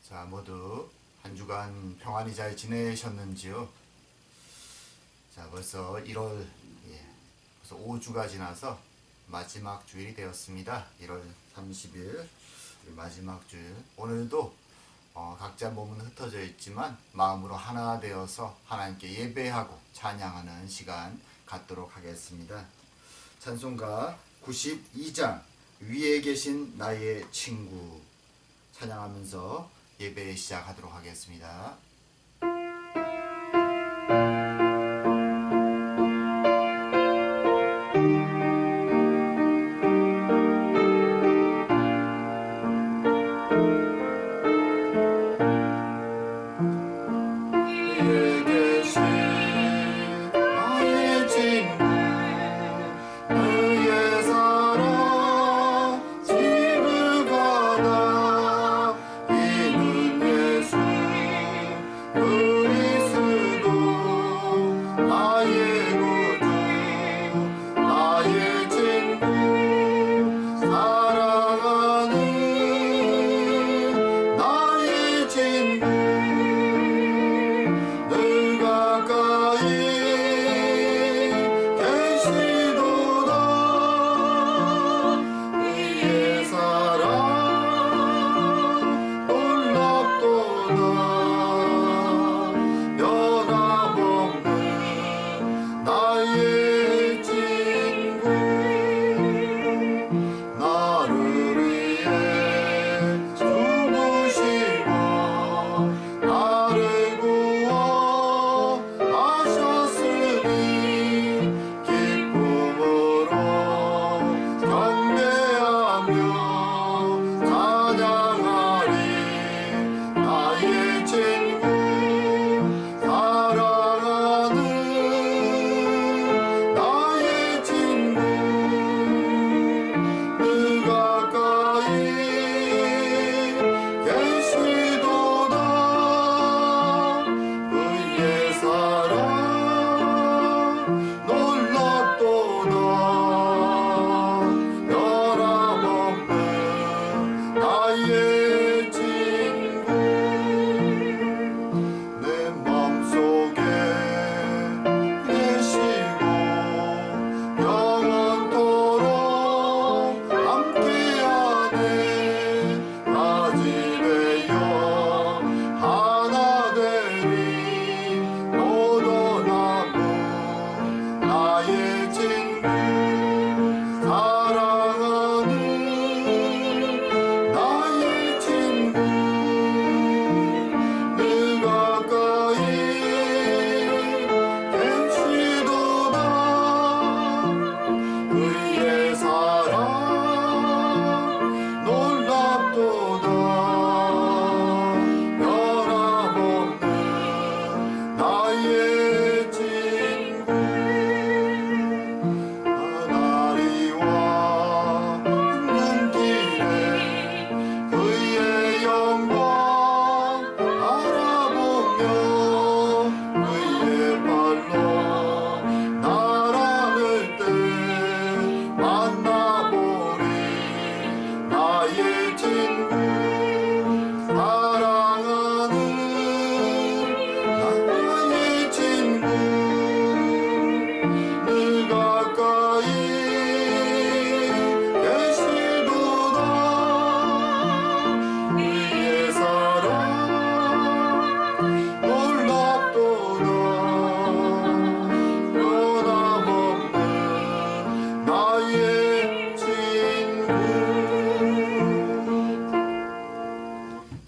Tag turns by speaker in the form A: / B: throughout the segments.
A: 자, 모두 한 주간 평안히 잘 지내셨는지요? 자, 벌써 1월, 벌써 5주가 지나서 마지막 주일이 되었습니다. 1월 30일, 마지막 주일. 오늘도 각자 몸은 흩어져 있지만 마음으로 하나 되어서 하나님께 예배하고 찬양하는 시간 갖도록 하겠습니다. 찬송가 92장 위에 계신 나의 친구 찬양하면서 예배 시작하도록 하겠습니다.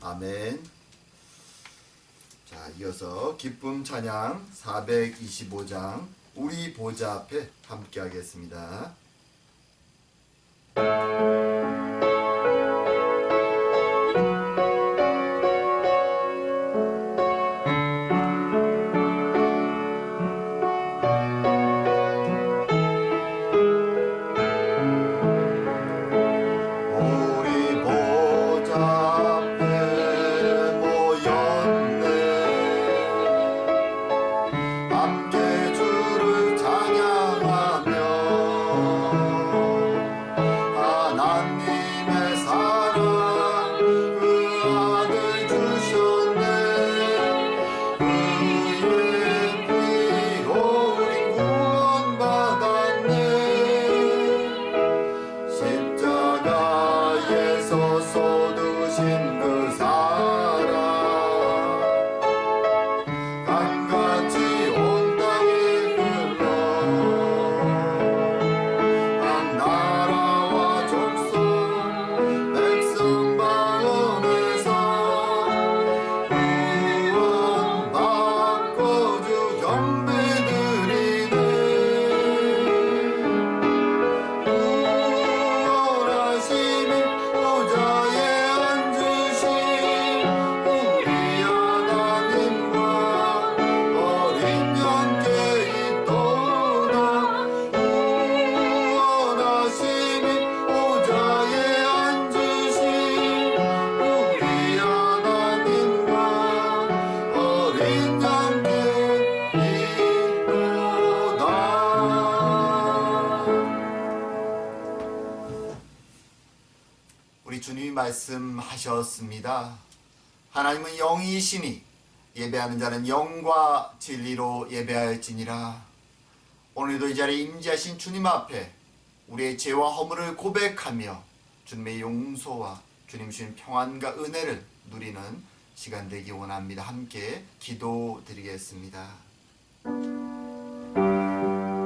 A: 아멘. 자, 이어서 기쁨 찬양 425장 우리 보좌 앞에 함께 하겠습니다. 찬양하며 하나님 우리 주님이 말씀하셨습니다. 하나님은 영이시니 예배하는 자는 영과 진리로 예배할지니라. 오늘도 이 자리에 임재하신 주님 앞에 우리의 죄와 허물을 고백하며 주님의 용서와 주님 주신 평안과 은혜를 누리는 시간 되기 원합니다. 함께 기도드리겠습니다.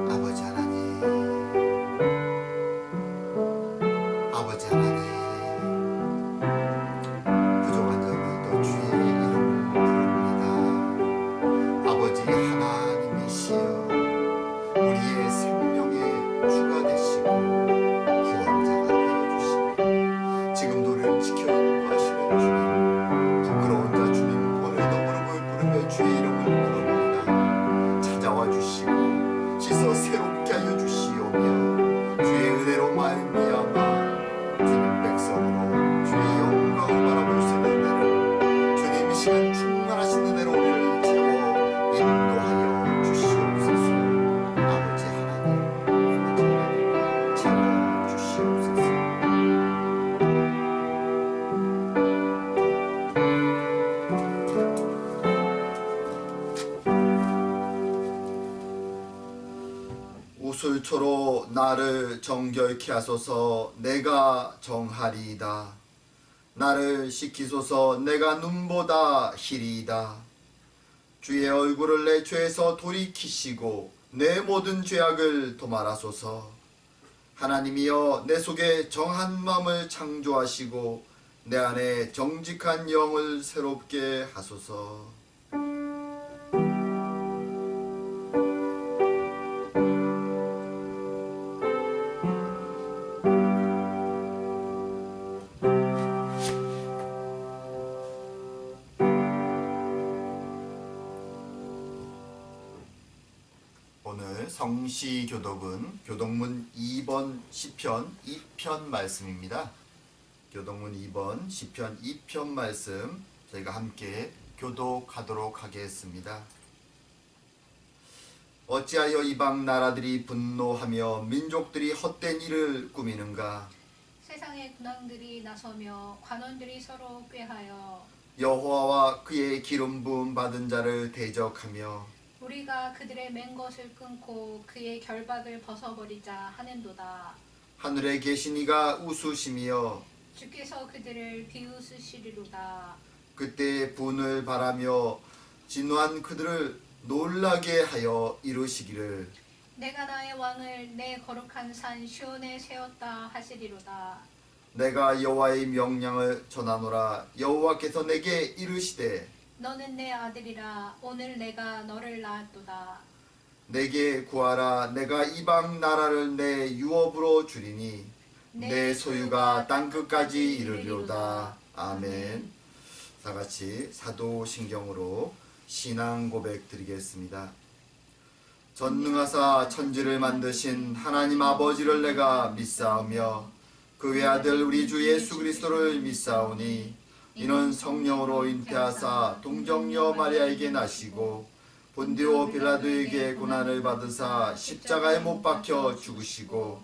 A: 아버지 하나님, 아버지 하나님, 부족한 점을 주의 이름을 부릅니다. 아버지 하나님이시여, 우리의 생명의 주가 되시고 구원자가 되어주시고 지금도 우리를 지켜 인도하시는 주님, 부끄러운 자 주님 오늘도 무릎을 꿇으며 주의 이름을 부릅니다. 찾아와 주시고 씻어 새롭게 하여 주시오며 주의 은혜로 말미암아 주님 백성으로 주의 영광을 바라볼 수 있는 은혜를 주님 이 시간 충만하신 은혜로 우리를 채워 인도하여 주시옵소서. 아버지 하나님, 채워 주시옵소서. 우술초로 나를 정결케 하소서. 내가 정하리이다. 나를 씻기소서. 내가 눈보다 희리이다. 주의 얼굴을 내 죄에서 돌이키시고 내 모든 죄악을 도말하소서. 하나님이여, 내 속에 정한 마음을 창조하시고 내 안에 정직한 영을 새롭게 하소서. 오늘 성시교독은 교독문 2번 시편 2편 말씀입니다. 교독문 2번 시편 2편 말씀 저희가 함께 교독하도록 하겠습니다. 어찌하여 이방 나라들이 분노하며 민족들이 헛된 일을 꾸미는가?
B: 세상의 군왕들이 나서며 관원들이 서로 꾀하여
A: 여호와와 그의 기름 부음 받은 자를 대적하며
B: 우리가 그들의 맨 것을 끊고 그의 결박을 벗어버리자 하는도다.
A: 하늘에 계신 이가 웃으시며
B: 주께서 그들을 비웃으시리로다.
A: 그때 분을 바라며 진노한 그들을 놀라게 하여 이루시기를
B: 내가 나의 왕을 내 거룩한 산 시온에 세웠다 하시리로다.
A: 내가 여호와의 명령을 전하노라. 여호와께서 내게 이르시되
B: 너는 내 아들이라. 오늘 내가 너를 낳았도다.
A: 내게 구하라. 내가 이방 나라를 내 유업으로 주리니 내 소유가 땅끝까지 이르리로다. 아멘. 다 같이 사도신경으로 신앙 고백 드리겠습니다. 전능하사 천지를 만드신 하나님 아버지를 내가 믿사오며 그 외아들 우리 주 예수 그리스도를 믿사오니 이는 성령으로 잉태하사 동정녀 마리아에게 나시고 본디오 빌라도에게 고난을 받으사 십자가에 못 박혀 죽으시고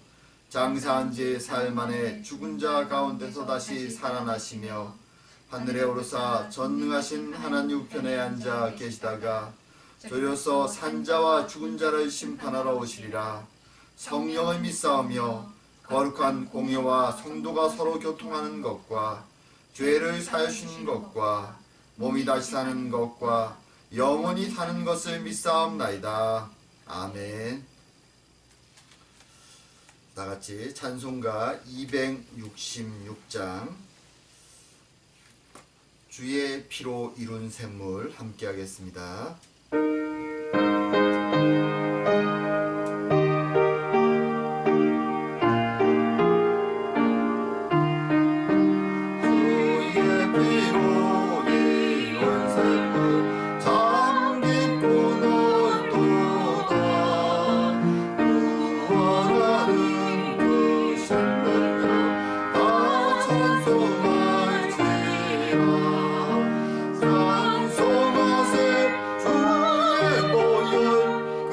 A: 장사한 지 사흘 만에 죽은 자 가운데서 다시 살아나시며 하늘에 오르사 전능하신 하나님 우편에 앉아 계시다가 저려서 산자와 죽은 자를 심판하러 오시리라. 성령을 믿사오며 거룩한 공예와 성도가 서로 교통하는 것과 죄를 사하시는 것과 몸이 다시 사는 것과 영원히 사는 것을 믿사옵나이다. 아멘. 다같이 찬송가 266장 주의 피로 이룬 샘물 함께 하겠습니다. 찬송하세 주의 보혈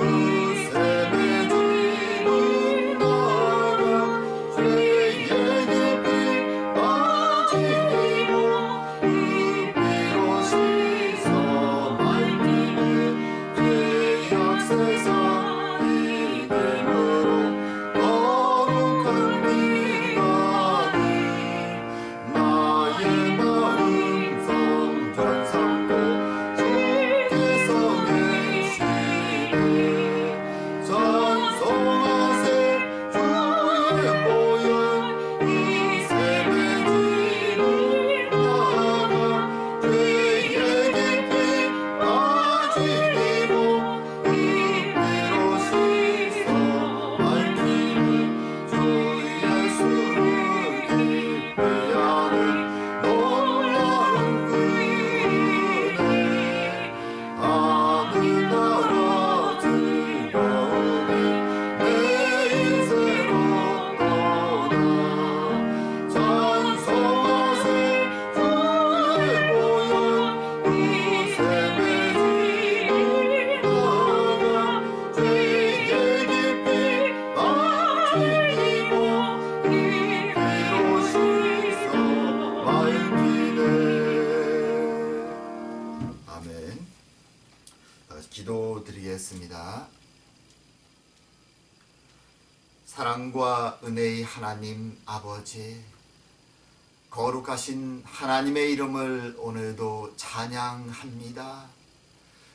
A: 사랑과 은혜의 하나님 아버지, 거룩하신 하나님의 이름을 오늘도 찬양합니다.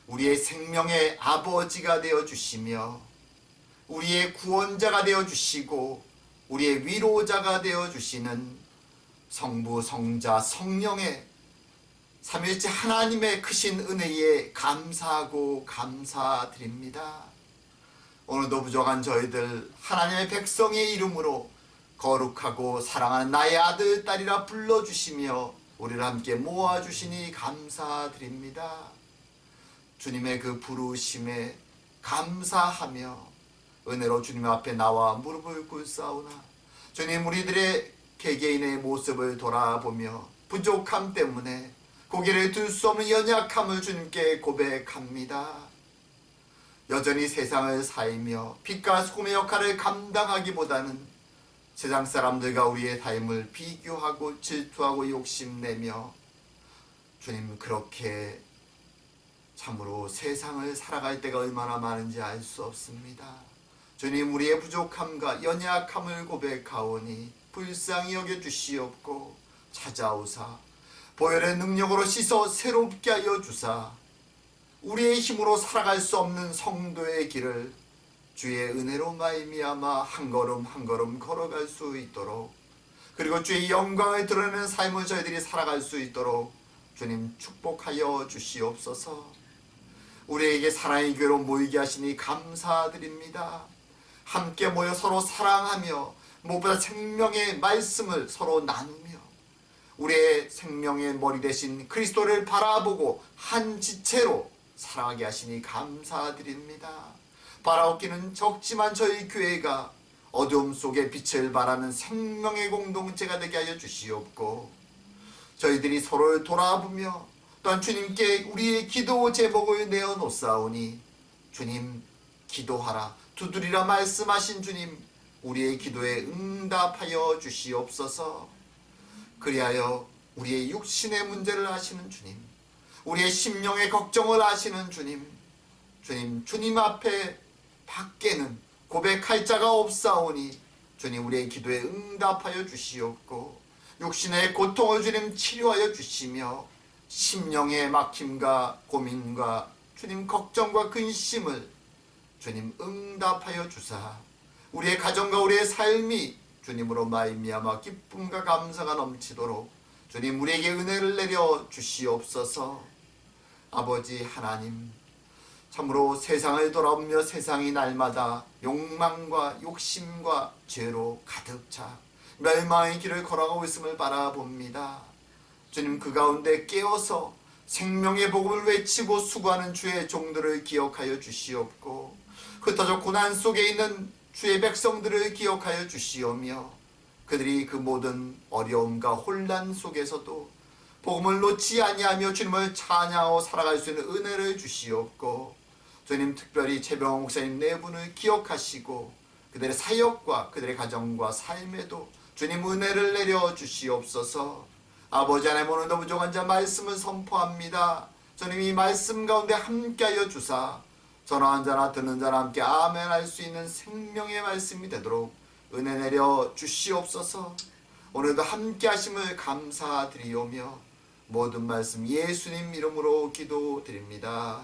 A: 우리의 생명의 아버지가 되어주시며 우리의 구원자가 되어주시고 우리의 위로자가 되어주시는 성부, 성자, 성령의 삼위일체 하나님의 크신 은혜에 감사하고 감사드립니다. 오늘도 부족한 저희들 하나님의 백성의 이름으로 거룩하고 사랑하는 나의 아들, 딸이라 불러주시며 우리를 함께 모아주시니 감사드립니다. 주님의 그 부르심에 감사하며 은혜로 주님 앞에 나와 무릎을 꿇사오나 주님, 우리들의 개개인의 모습을 돌아보며 부족함 때문에 고개를 들 수 없는 연약함을 주님께 고백합니다. 여전히 세상을 살며 빛과 소금의 역할을 감당하기보다는 세상 사람들과 우리의 삶을 비교하고 질투하고 욕심내며 주님, 그렇게 참으로 세상을 살아갈 때가 얼마나 많은지 알 수 없습니다. 주님, 우리의 부족함과 연약함을 고백하오니 불쌍히 여겨주시옵고 찾아오사 보혈의 능력으로 씻어 새롭게 하여 주사 우리의 힘으로 살아갈 수 없는 성도의 길을 주의 은혜로 말미암아 한 걸음 한 걸음 걸어갈 수 있도록, 그리고 주의 영광을 드러내는 삶을 저희들이 살아갈 수 있도록 주님 축복하여 주시옵소서. 우리에게 사랑의 교회로 모이게 하시니 감사드립니다. 함께 모여 서로 사랑하며 무엇보다 생명의 말씀을 서로 나누며 우리의 생명의 머리 대신 그리스도를 바라보고 한 지체로 살아가게 하시니 감사드립니다. 바라옵기는 적지만 저희 교회가 어두움 속에 빛을 발하는 생명의 공동체가 되게 하여 주시옵고, 저희들이 서로를 돌아보며 또한 주님께 우리의 기도 제목을 내어놓사오니 주님, 기도하라 두드리라 말씀하신 주님, 우리의 기도에 응답하여 주시옵소서. 그리하여 우리의 육신의 문제를 아시는 주님, 우리의 심령의 걱정을 아시는 주님, 주님 앞에 밖에는 고백할 자가 없사오니 주님, 우리의 기도에 응답하여 주시옵고 육신의 고통을 주님 치료하여 주시며 심령의 막힘과 고민과 주님 걱정과 근심을 주님 응답하여 주사 우리의 가정과 우리의 삶이 주님으로 말미암아 기쁨과 감사가 넘치도록 주님, 우리에게 은혜를 내려 주시옵소서. 아버지 하나님, 참으로 세상을 돌아보며 세상이 날마다 욕망과 욕심과 죄로 가득 차 멸망의 길을 걸어가고 있음을 바라봅니다. 주님, 그 가운데 깨어서 생명의 복음을 외치고 수고하는 주의 종들을 기억하여 주시옵고, 흩어져 고난 속에 있는 주의 백성들을 기억하여 주시오며, 그들이 그 모든 어려움과 혼란 속에서도 복음을 놓지 아니하며 주님을 찬양하고 살아갈 수 있는 은혜를 주시옵고, 주님, 특별히 최병원 목사님 네 분을 기억하시고 그들의 사역과 그들의 가정과 삶에도 주님 은혜를 내려 주시옵소서. 아버지 하나님, 오늘도 부족한 자 말씀을 선포합니다. 주님, 이 말씀 가운데 함께하여 주사 전화한 자나 듣는 자나 함께 아멘 할 수 있는 생명의 말씀이 되도록 은혜 내려 주시옵소서. 오늘도 함께 하심을 감사드리오며 모든 말씀 예수님 이름으로 기도드립니다.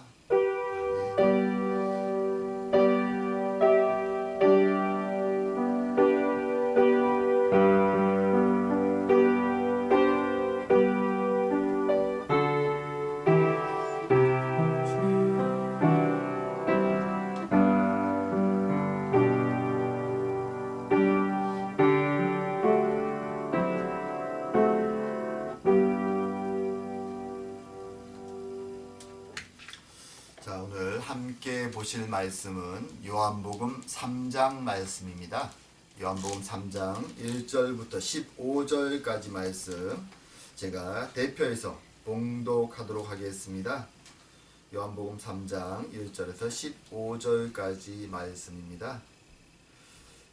A: 자, 오늘 함께 보실 말씀은 요한복음 3장 말씀입니다. 요한복음 3장 1절부터 15절까지 말씀 제가 대표해서 봉독하도록 하겠습니다. 요한복음 3장 1절에서 15절까지 말씀입니다.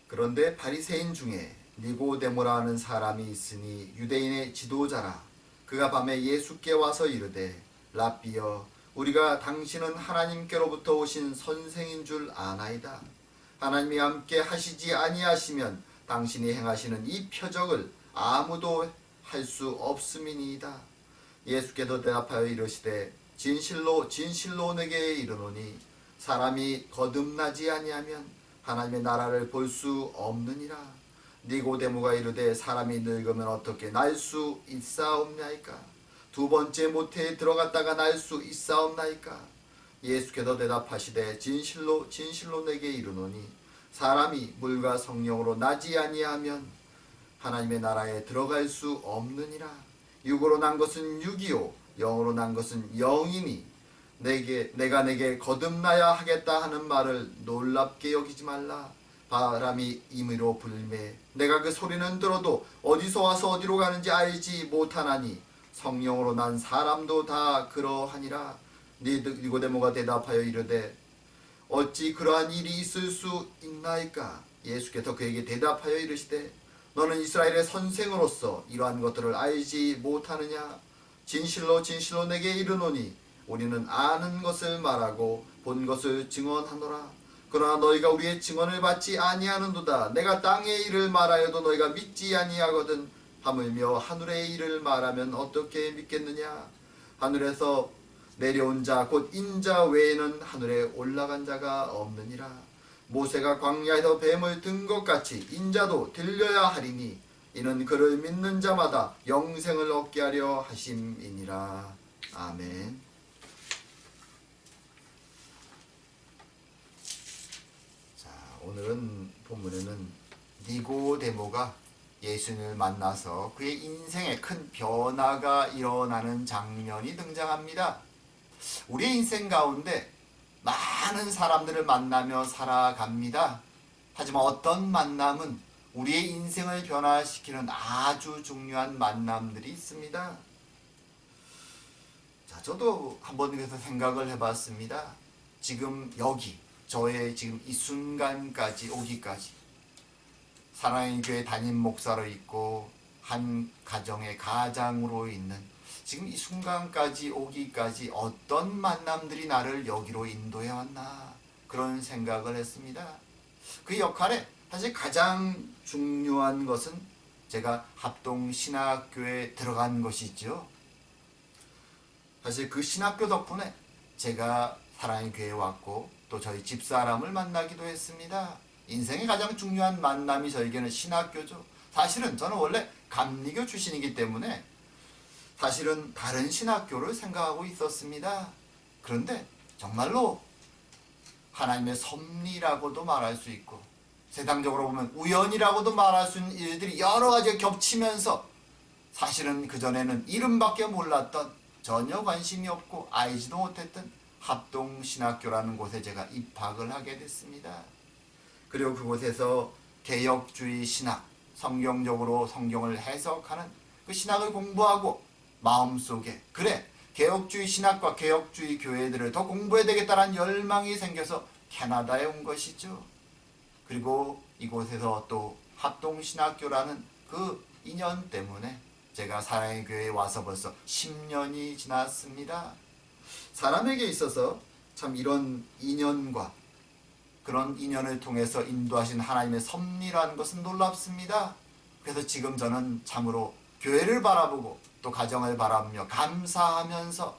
A: 그런데 바리새인 중에 니고데모라 하는 사람이 있으니 유대인의 지도자라. 그가 밤에 예수께 와서 이르되, 라삐여, 우리가 당신은 하나님께로부터 오신 선생인 줄 아나이다 하나님이 함께 하시지 아니하시면 당신이 행하시는 이 표적을 아무도 할 수 없음이니이다. 예수께서 대답하여 이르시되 진실로 진실로 내게 이르노니 사람이 거듭나지 아니하면 하나님의 나라를 볼 수 없느니라. 니고데모가 이르되 사람이 늙으면 어떻게 날 수 있사옵나이까? 두 번째 모태에 들어갔다가 날 수 있사옵나이까? 예수께서 대답하시되 진실로 진실로 내게 이르노니 사람이 물과 성령으로 나지 아니하면 하나님의 나라에 들어갈 수 없느니라. 육으로 난 것은 육이요 영으로 난 것은 영이니 내가 내게 거듭나야 하겠다 하는 말을 놀랍게 여기지 말라. 바람이 임의로 불매 내가 그 소리는 들어도 어디서 와서 어디로 가는지 알지 못하나니 성령으로 난 사람도 다 그러하니라. 니고데모가 대답하여 이르되 어찌 그러한 일이 있을 수 있나이까? 예수께서 그에게 대답하여 이르시되 너는 이스라엘의 선생으로서 이러한 것들을 알지 못하느냐? 진실로 진실로 내게 이르노니 우리는 아는 것을 말하고 본 것을 증언하노라. 그러나 너희가 우리의 증언을 받지 아니하는도다. 내가 땅의 일을 말하여도 너희가 믿지 아니하거든. 하물며 하늘의 일을 말하면 어떻게 믿겠느냐? 하늘에서 내려온 자 곧 인자 외에는 하늘에 올라간 자가 없느니라. 모세가 광야에서 뱀을 든 것 같이 인자도 들려야 하리니 이는 그를 믿는 자마다 영생을 얻게 하려 하심이니라. 아멘. 자, 오늘은 본문에는 니고데모가 예수님을 만나서 그의 인생에 큰 변화가 일어나는 장면이 등장합니다. 우리의 인생 가운데 많은 사람들을 만나며 살아갑니다. 하지만 어떤 만남은 우리의 인생을 변화시키는 아주 중요한 만남들이 있습니다. 자, 저도 한번 그래서 생각을 해봤습니다. 지금 여기 저의 지금 이 순간까지 오기까지 사랑의 교회 담임 목사로 있고 한 가정의 가장으로 있는 지금 이 순간까지 오기까지 어떤 만남들이 나를 여기로 인도해 왔나 그런 생각을 했습니다. 그 역할에 사실 가장 중요한 것은 제가 합동신학교에 들어간 것이죠. 사실 그 신학교 덕분에 제가 사랑의 교회에 왔고 또 저희 집사람을 만나기도 했습니다. 인생의 가장 중요한 만남이 저에게는 신학교죠. 사실은 저는 원래 감리교 출신이기 때문에 사실은 다른 신학교를 생각하고 있었습니다. 그런데 정말로 하나님의 섭리라고도 말할 수 있고 세상적으로 보면 우연이라고도 말할 수 있는 일들이 여러 가지가 겹치면서 사실은 그전에는 이름밖에 몰랐던 전혀 관심이 없고 알지도 못했던 합동신학교라는 곳에 제가 입학을 하게 됐습니다. 그리고 그곳에서 개혁주의 신학, 성경적으로 성경을 해석하는 그 신학을 공부하고 마음속에 그래 개혁주의 신학과 개혁주의 교회들을 더 공부해야 되겠다는 열망이 생겨서 캐나다에 온 것이죠. 그리고 이곳에서 또 합동신학교라는 그 인연 때문에 제가 사랑의 교회에 와서 벌써 10년이 지났습니다. 사람에게 있어서 참 이런 인연과 그런 인연을 통해서 인도하신 하나님의 섭리라는 것은 놀랍습니다. 그래서 지금 저는 참으로 교회를 바라보고 또 가정을 바라보며 감사하면서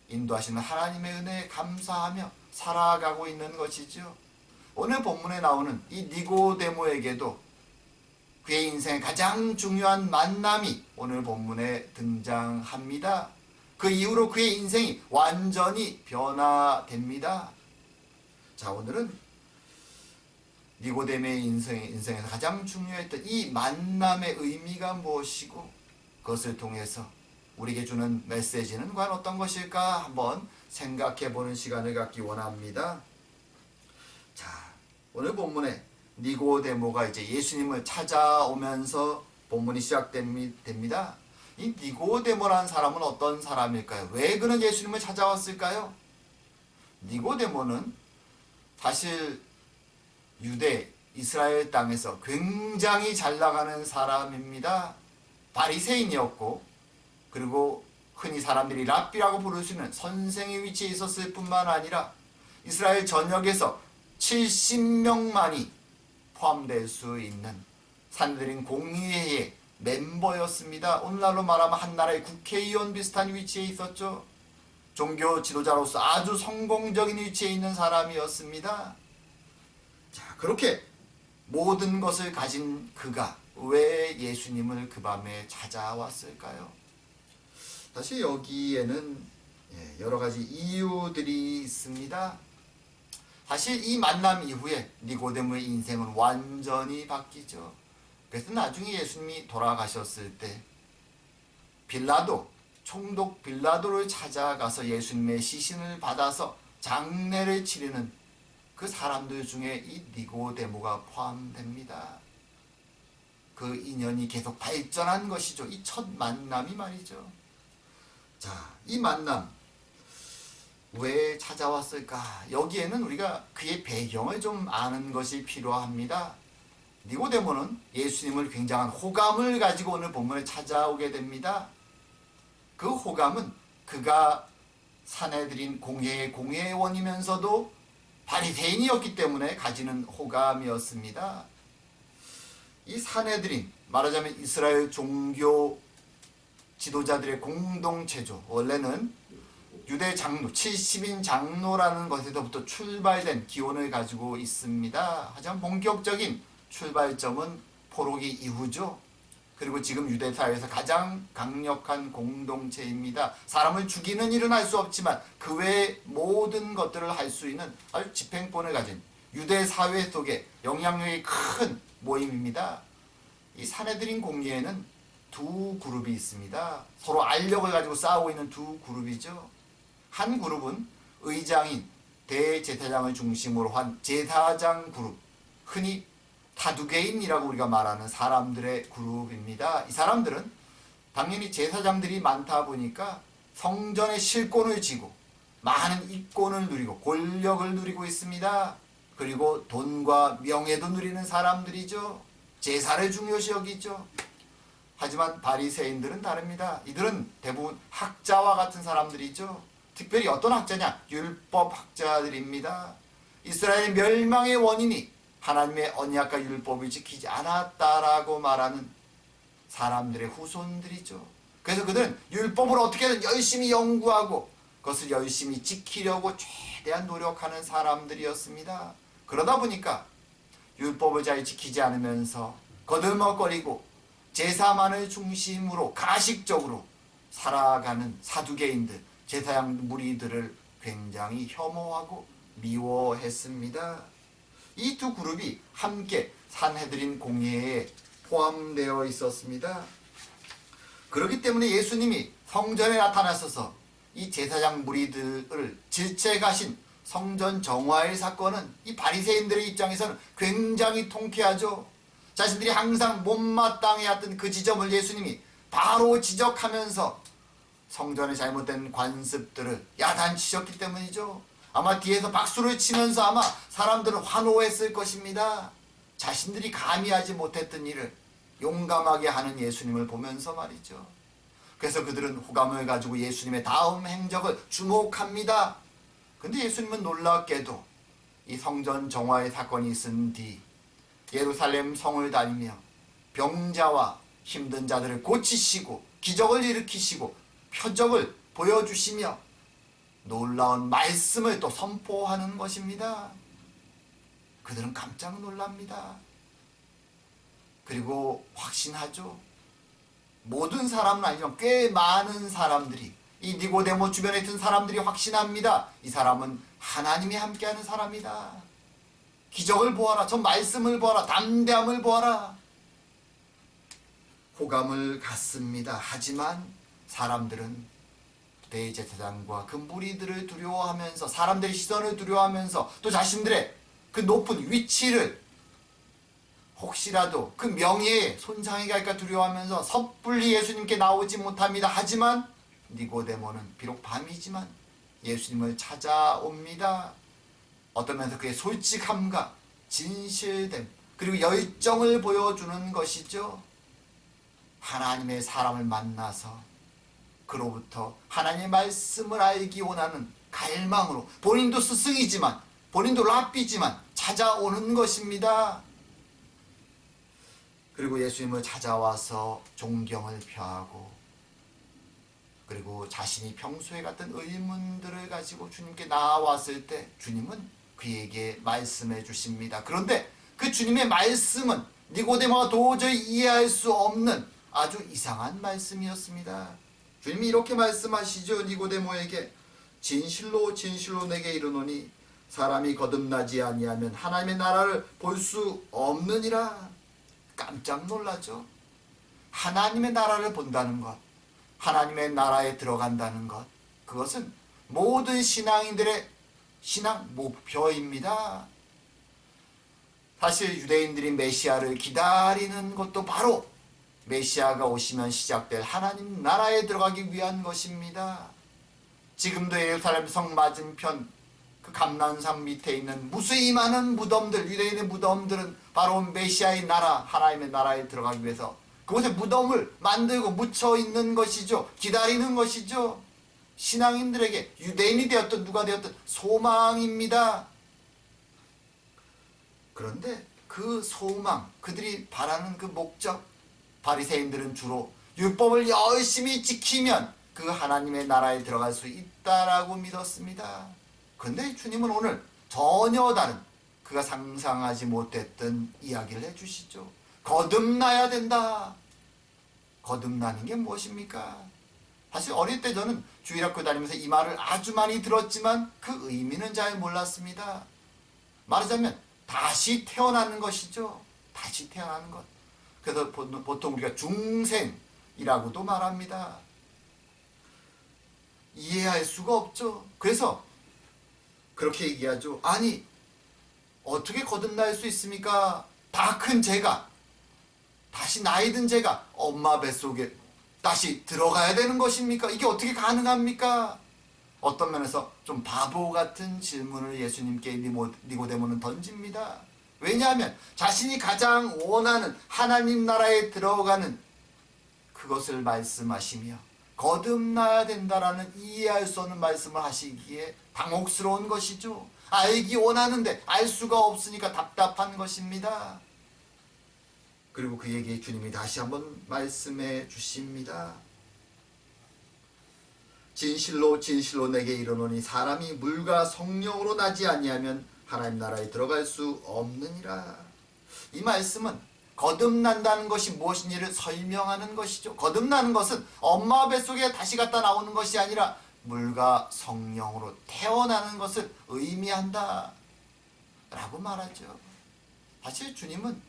A: 인도하시는 하나님의 은혜에 감사하며 살아가고 있는 것이죠. 오늘 본문에 나오는 이 니고데모에게도 그의 인생의 가장 중요한 만남이 오늘 본문에 등장합니다. 그 이후로 그의 인생이 완전히 변화됩니다. 자, 오늘은 니고데모의 인생에서 가장 중요했던 이 만남의 의미가 무엇이고 그것을 통해서 우리에게 주는 메시지는 과연 어떤 것일까 한번 생각해보는 시간을 갖기 원합니다. 자, 오늘 본문에 니고데모가 이제 예수님을 찾아오면서 본문이 시작됩니다. 이 니고데모라는 사람은 어떤 사람일까요? 왜 그는 예수님을 찾아왔을까요? 니고데모는 사실 유대, 이스라엘 땅에서 굉장히 잘 나가는 사람입니다. 바리새인이었고 그리고 흔히 사람들이 랍비라고 부를 수 있는 선생의 위치에 있었을 뿐만 아니라 이스라엘 전역에서 70명만이 포함될 수 있는 산헤드린 공의회의 멤버였습니다. 오늘날로 말하면 한 나라의 국회의원 비슷한 위치에 있었죠. 종교 지도자로서 아주 성공적인 위치에 있는 사람이었습니다. 자, 그렇게 모든 것을 가진 그가 왜 예수님을 그 밤에 찾아왔을까요? 사실 여기에는 여러 가지 이유들이 있습니다. 사실 이 만남 이후에 니고데모의 인생은 완전히 바뀌죠. 그래서 나중에 예수님이 돌아가셨을 때 총독 빌라도를 찾아가서 예수님의 시신을 받아서 장례를 치르는 그 사람들 중에 이 니고데모가 포함됩니다. 그 인연이 계속 발전한 것이죠. 이 첫 만남이 말이죠. 자, 이 만남 왜 찾아왔을까? 여기에는 우리가 그의 배경을 좀 아는 것이 필요합니다. 니고데모는 예수님을 굉장한 호감을 가지고 오늘 본문에 찾아오게 됩니다. 그 호감은 그가 산헤드린 공회의 공회원이면서도 바리새인이었기 때문에 가지는 호감이었습니다. 이 산헤드린, 말하자면 이스라엘 종교 지도자들의 공동체죠. 원래는 유대 장로, 70인 장로라는 것에서부터 출발된 기원을 가지고 있습니다. 하지만 본격적인 출발점은 포로기 이후죠. 그리고 지금 유대 사회에서 가장 강력한 공동체입니다. 사람을 죽이는 일은 할 수 없지만 그 외의 모든 것들을 할 수 있는 아주 집행권을 가진 유대 사회 속에 영향력이 큰 모임입니다. 이 산헤드린 공회에는 두 그룹이 있습니다. 서로 알력을 가지고 싸우고 있는 두 그룹이죠. 한 그룹은 의장인 대제사장을 중심으로 한 제사장 그룹, 흔히 사두개인이라고 우리가 말하는 사람들의 그룹입니다. 이 사람들은 당연히 제사장들이 많다 보니까 성전의 실권을 쥐고 많은 이권을 누리고 권력을 누리고 있습니다. 그리고 돈과 명예도 누리는 사람들이죠. 제사를 중요시 여기죠. 하지만 바리새인들은 다릅니다. 이들은 대부분 학자와 같은 사람들이죠. 특별히 어떤 학자냐? 율법 학자들입니다. 이스라엘 멸망의 원인이 하나님의 언약과 율법을 지키지 않았다라고 말하는 사람들의 후손들이죠. 그래서 그들은 율법을 어떻게든 열심히 연구하고 그것을 열심히 지키려고 최대한 노력하는 사람들이었습니다. 그러다 보니까 율법을 잘 지키지 않으면서 거들먹거리고 제사만을 중심으로 가식적으로 살아가는 사두개인들, 제사장 무리들을 굉장히 혐오하고 미워했습니다. 이 두 그룹이 함께 산헤드린 공회에 포함되어 있었습니다. 그렇기 때문에 예수님이 성전에 나타나셔서 이 제사장 무리들을 질책하신 성전 정화의 사건은 이 바리새인들의 입장에서는 굉장히 통쾌하죠. 자신들이 항상 못마땅해했던 그 지점을 예수님이 바로 지적하면서 성전의 잘못된 관습들을 야단치셨기 때문이죠. 아마 뒤에서 박수를 치면서 아마 사람들은 환호했을 것입니다. 자신들이 감히 하지 못했던 일을 용감하게 하는 예수님을 보면서 말이죠. 그래서 그들은 호감을 가지고 예수님의 다음 행적을 주목합니다. 근데 예수님은 놀랍게도 이 성전 정화의 사건이 있은 뒤 예루살렘 성을 다니며 병자와 힘든 자들을 고치시고 기적을 일으키시고 표적을 보여주시며 놀라운 말씀을 또 선포하는 것입니다. 그들은 깜짝 놀랍니다. 그리고 확신하죠. 모든 사람은 아니지만 꽤 많은 사람들이, 이 니고데모 주변에 있던 사람들이 확신합니다. 이 사람은 하나님이 함께하는 사람이다. 기적을 보아라. 저 말씀을 보아라. 담대함을 보아라. 호감을 갖습니다. 하지만 사람들은 대제사장과 그 무리들을 두려워하면서, 사람들의 시선을 두려워하면서, 또 자신들의 그 높은 위치를 혹시라도 그 명예에 손상이 갈까 두려워하면서 섣불리 예수님께 나오지 못합니다. 하지만 니고데모는 비록 밤이지만 예수님을 찾아옵니다. 어떤 면에서 그의 솔직함과 진실됨 그리고 열정을 보여주는 것이죠. 하나님의 사람을 만나서 그로부터 하나님의 말씀을 알기 원하는 갈망으로, 본인도 스승이지만, 본인도 랍비지만 찾아오는 것입니다. 그리고 예수님을 찾아와서 존경을 표하고, 그리고 자신이 평소에 갔던 의문들을 가지고 주님께 나아왔을 때 주님은 그에게 말씀해 주십니다. 그런데 그 주님의 말씀은 니고데모가 도저히 이해할 수 없는 아주 이상한 말씀이었습니다. 주님이 이렇게 말씀하시죠. 니고데모에게 진실로 진실로 내게 이르노니 사람이 거듭나지 아니하면 하나님의 나라를 볼 수 없느니라. 깜짝 놀라죠. 하나님의 나라를 본다는 것, 하나님의 나라에 들어간다는 것, 그것은 모든 신앙인들의 신앙 목표입니다. 사실 유대인들이 메시아를 기다리는 것도 바로 메시아가 오시면 시작될 하나님 나라에 들어가기 위한 것입니다. 지금도 예루살렘 성 맞은편 그 감난산 밑에 있는 무수히 많은 무덤들, 유대인의 무덤들은 바로 메시아의 나라, 하나님의 나라에 들어가기 위해서 그곳에 무덤을 만들고 묻혀 있는 것이죠. 기다리는 것이죠. 신앙인들에게 유대인이 되었든 누가 되었든 소망입니다. 그런데 그 소망, 그들이 바라는 그 목적, 바리새인들은 주로 율법을 열심히 지키면 그 하나님의 나라에 들어갈 수 있다라고 믿었습니다. 그런데 주님은 오늘 전혀 다른, 그가 상상하지 못했던 이야기를 해주시죠. 거듭나야 된다. 거듭나는 게 무엇입니까? 사실 어릴 때 저는 주일학교 다니면서 이 말을 아주 많이 들었지만 그 의미는 잘 몰랐습니다. 말하자면 다시 태어나는 것이죠. 다시 태어나는 것. 그래서 보통 우리가 중생이라고도 말합니다. 이해할 수가 없죠. 그래서 그렇게 얘기하죠. 아니, 어떻게 거듭날 수 있습니까? 다 큰 제가, 다시 나이 든 제가 엄마 뱃속에 다시 들어가야 되는 것입니까? 이게 어떻게 가능합니까? 어떤 면에서 좀 바보 같은 질문을 예수님께 니고데모는 던집니다. 왜냐하면 자신이 가장 원하는 하나님 나라에 들어가는 그것을 말씀하시며 거듭나야 된다라는 이해할 수 없는 말씀을 하시기에 당혹스러운 것이죠. 알기 원하는데 알 수가 없으니까 답답한 것입니다. 그리고 그에게 주님이 다시 한번 말씀해 주십니다. 진실로 진실로 내게 이르노니 사람이 물과 성령으로 나지 아니하면 하나님 나라에 들어갈 수 없느니라. 이 말씀은 거듭난다는 것이 무엇인지를 설명하는 것이죠. 거듭나는 것은 엄마 뱃속에 다시 갔다 나오는 것이 아니라 물과 성령으로 태어나는 것을 의미한다 라고 말하죠. 사실 주님은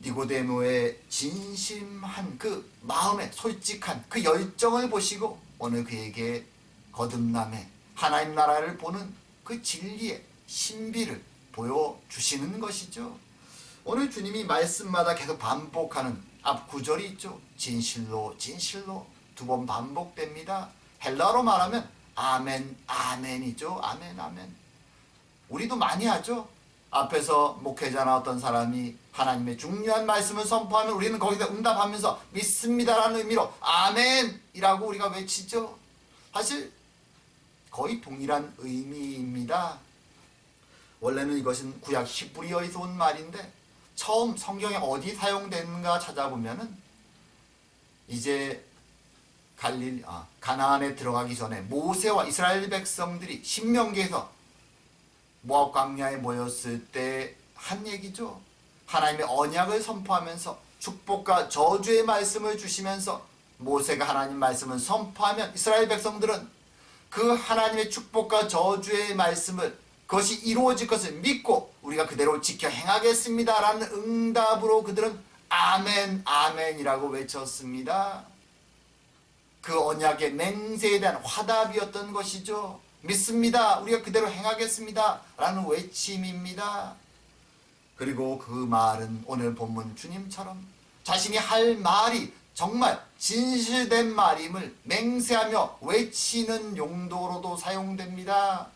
A: 니고데모의 진심한 그 마음의 솔직한 그 열정을 보시고 오늘 그에게 거듭남의 하나님 나라를 보는 그 진리의 신비를 보여주시는 것이죠. 오늘 주님이 말씀마다 계속 반복하는 앞 구절이 있죠. 진실로 진실로 두 번 반복됩니다. 헬라어로 말하면 아멘 아멘이죠. 아멘 아멘. 우리도 많이 하죠. 앞에서 목회자나 어떤 사람이 하나님의 중요한 말씀을 선포하면 우리는 거기다 응답하면서 믿습니다라는 의미로 아멘이라고 우리가 외치죠. 사실 거의 동일한 의미입니다. 원래는 이것은 구약 히브리어에서 온 말인데 처음 성경에 어디 사용됐는가 찾아보면은 이제 가나안에 들어가기 전에 모세와 이스라엘 백성들이 신명기에서 모압 광야에 모였을 때 한 얘기죠. 하나님의 언약을 선포하면서 축복과 저주의 말씀을 주시면서 모세가 하나님 말씀을 선포하면 이스라엘 백성들은 그 하나님의 축복과 저주의 말씀을 그것이 이루어질 것을 믿고 우리가 그대로 지켜 행하겠습니다 라는 응답으로 그들은 아멘 아멘이라고 외쳤습니다. 그 언약의 맹세에 대한 화답이었던 것이죠. 믿습니다. 우리가 그대로 행하겠습니다 라는 외침입니다. 그리고 그 말은 오늘 본문 주님처럼 자신이 할 말이 정말 진실된 말임을 맹세하며 외치는 용도로도 사용됩니다.